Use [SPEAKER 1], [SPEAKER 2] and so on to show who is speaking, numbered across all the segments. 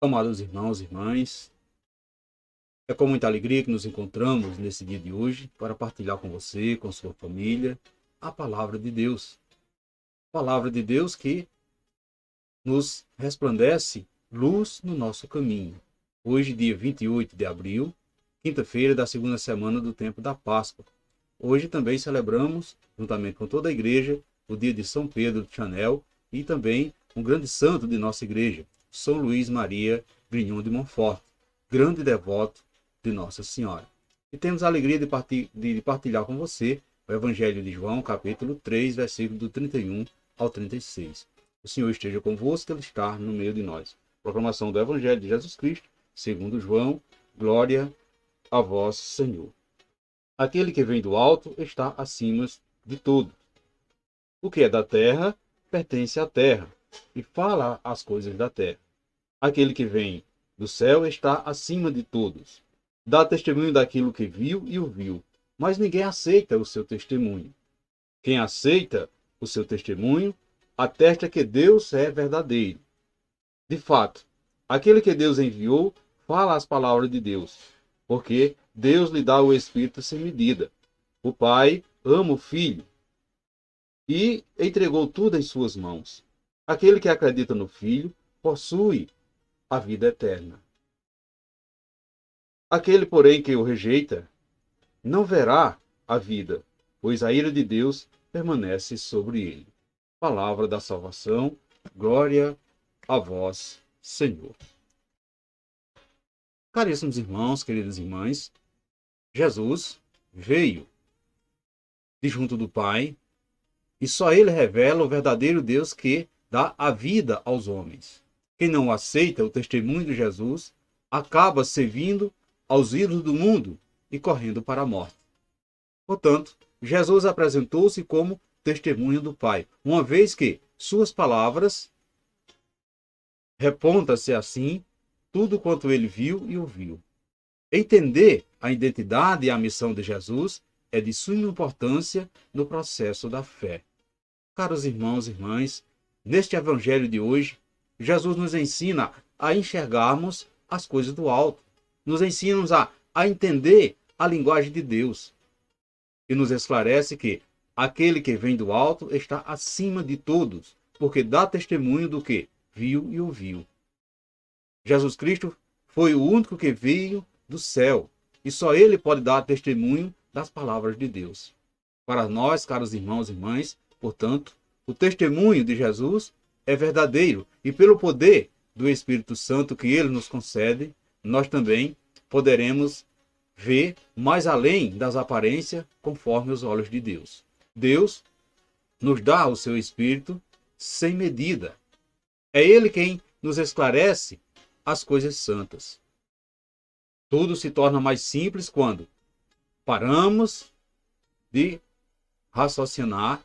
[SPEAKER 1] Amados irmãos e irmãs, é com muita alegria que nos encontramos nesse dia de hoje para partilhar com você, com sua família, a palavra de Deus. Palavra de Deus que nos resplandece luz no nosso caminho. Hoje, dia 28 de abril, quinta-feira da segunda semana do tempo da Páscoa. Hoje também celebramos, juntamente com toda a igreja, o dia de São Pedro de Chanel e também um grande santo de nossa igreja, São Luís Maria Grignon de Montfort, grande devoto de Nossa Senhora. E temos a alegria de partilhar com você o Evangelho de João, capítulo 3, versículo do 31 ao 36. O Senhor esteja convosco, Ele está no meio de nós. Proclamação do Evangelho de Jesus Cristo, segundo João, glória a vós, Senhor. Aquele que vem do alto está acima de tudo. O que é da terra pertence à terra, e fala as coisas da terra. Aquele que vem do céu está acima de todos. Dá testemunho daquilo que viu e ouviu, mas ninguém aceita o seu testemunho. Quem aceita o seu testemunho atesta que Deus é verdadeiro. De fato, aquele que Deus enviou fala as palavras de Deus, porque Deus lhe dá o Espírito sem medida. O Pai ama o Filho e entregou tudo em suas mãos. Aquele que acredita no Filho possui a vida eterna. Aquele, porém, que o rejeita, não verá a vida, pois a ira de Deus permanece sobre ele. Palavra da salvação, glória a vós, Senhor. Caríssimos irmãos, queridas irmãs, Jesus veio de junto do Pai e só Ele revela o verdadeiro Deus que dá a vida aos homens. Quem não aceita o testemunho de Jesus acaba servindo aos ídolos do mundo e correndo para a morte. Portanto, Jesus apresentou-se como testemunho do Pai, uma vez que suas palavras reponta-se assim tudo quanto ele viu e ouviu. Entender a identidade e a missão de Jesus é de suma importância no processo da fé. Caros irmãos e irmãs, neste evangelho de hoje, Jesus nos ensina a enxergarmos as coisas do alto, nos ensina a entender a linguagem de Deus e nos esclarece que aquele que vem do alto está acima de todos, porque dá testemunho do que viu e ouviu. Jesus Cristo foi o único que veio do céu e só Ele pode dar testemunho das palavras de Deus. Para nós, caros irmãos e irmãs, portanto, o testemunho de Jesus é verdadeiro e pelo poder do Espírito Santo que Ele nos concede, nós também poderemos ver mais além das aparências conforme os olhos de Deus. Deus nos dá o seu Espírito sem medida. É Ele quem nos esclarece as coisas santas. Tudo se torna mais simples quando paramos de raciocinar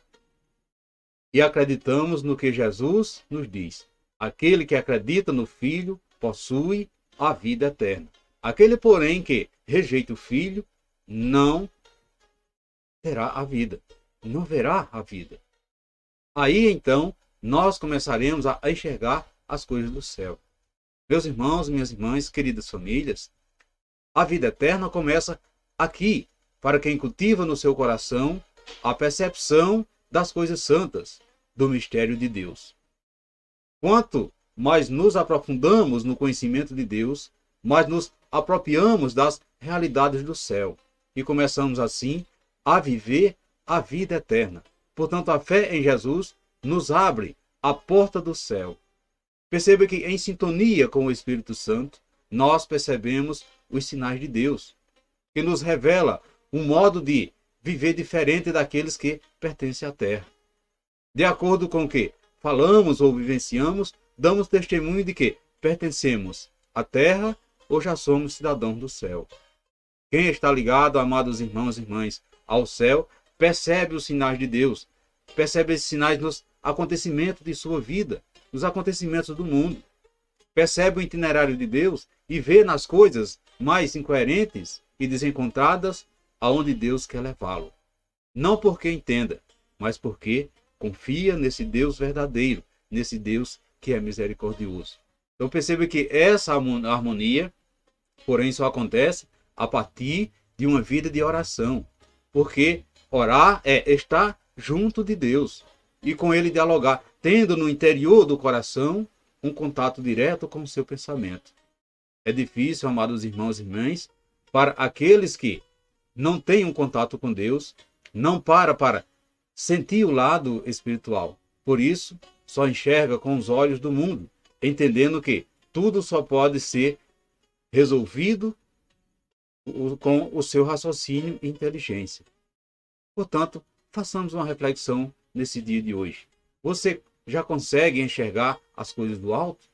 [SPEAKER 1] e acreditamos no que Jesus nos diz. Aquele que acredita no Filho possui a vida eterna. Aquele, porém, que rejeita o Filho não terá a vida, não verá a vida. Aí, então, nós começaremos a enxergar as coisas do céu. Meus irmãos, minhas irmãs, queridas famílias, a vida eterna começa aqui, para quem cultiva no seu coração a percepção das coisas santas, do mistério de Deus. Quanto mais nos aprofundamos no conhecimento de Deus, mais nos apropriamos das realidades do céu e começamos assim a viver a vida eterna. Portanto, a fé em Jesus nos abre a porta do céu. Perceba que em sintonia com o Espírito Santo, nós percebemos os sinais de Deus, que nos revela um modo de viver diferente daqueles que pertencem à terra. De acordo com o que falamos ou vivenciamos, damos testemunho de que pertencemos à terra ou já somos cidadãos do céu. Quem está ligado, amados irmãos e irmãs, ao céu, percebe os sinais de Deus, percebe esses sinais nos acontecimentos de sua vida, nos acontecimentos do mundo. Percebe o itinerário de Deus e vê nas coisas mais incoerentes e desencontradas aonde Deus quer levá-lo. Não porque entenda, mas porque confia nesse Deus verdadeiro, nesse Deus que é misericordioso. Então perceba que essa harmonia, porém, só acontece a partir de uma vida de oração. Porque orar é estar junto de Deus e com Ele dialogar, tendo no interior do coração um contato direto com o seu pensamento. É difícil, amados irmãos e irmãs, para aqueles que não têm um contato com Deus, não para sentir o lado espiritual. Por isso, só enxerga com os olhos do mundo, entendendo que tudo só pode ser resolvido com o seu raciocínio e inteligência. Portanto, façamos uma reflexão nesse dia de hoje. Você já consegue enxergar as coisas do alto?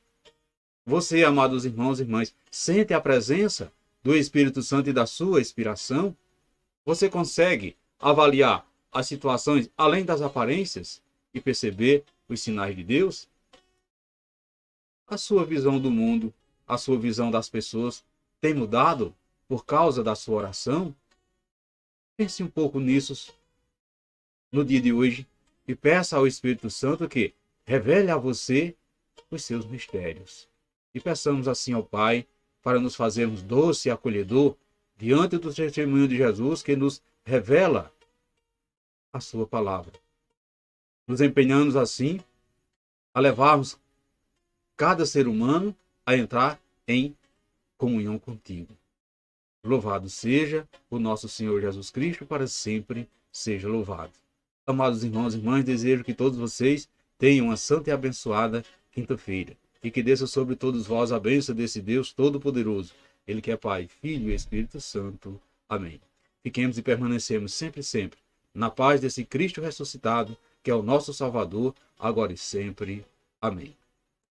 [SPEAKER 1] Você, amados irmãos e irmãs, sente a presença do Espírito Santo e da sua inspiração? Você consegue avaliar as situações além das aparências e perceber os sinais de Deus? A sua visão do mundo, a sua visão das pessoas tem mudado por causa da sua oração? Pense um pouco nisso no dia de hoje e peça ao Espírito Santo que revele a você os seus mistérios. E peçamos assim ao Pai para nos fazermos doce e acolhedor diante do testemunho de Jesus que nos revela a sua palavra. Nos empenhamos assim a levarmos cada ser humano a entrar em comunhão contigo. Louvado seja o nosso Senhor Jesus Cristo, para sempre seja louvado. Amados irmãos e irmãs, desejo que todos vocês tenham uma santa e abençoada quinta-feira. E que desça sobre todos vós a bênção desse Deus Todo-Poderoso, Ele que é Pai, Filho e Espírito Santo. Amém. Fiquemos e permanecemos sempre, sempre na paz desse Cristo ressuscitado, que é o nosso Salvador, agora e sempre. Amém.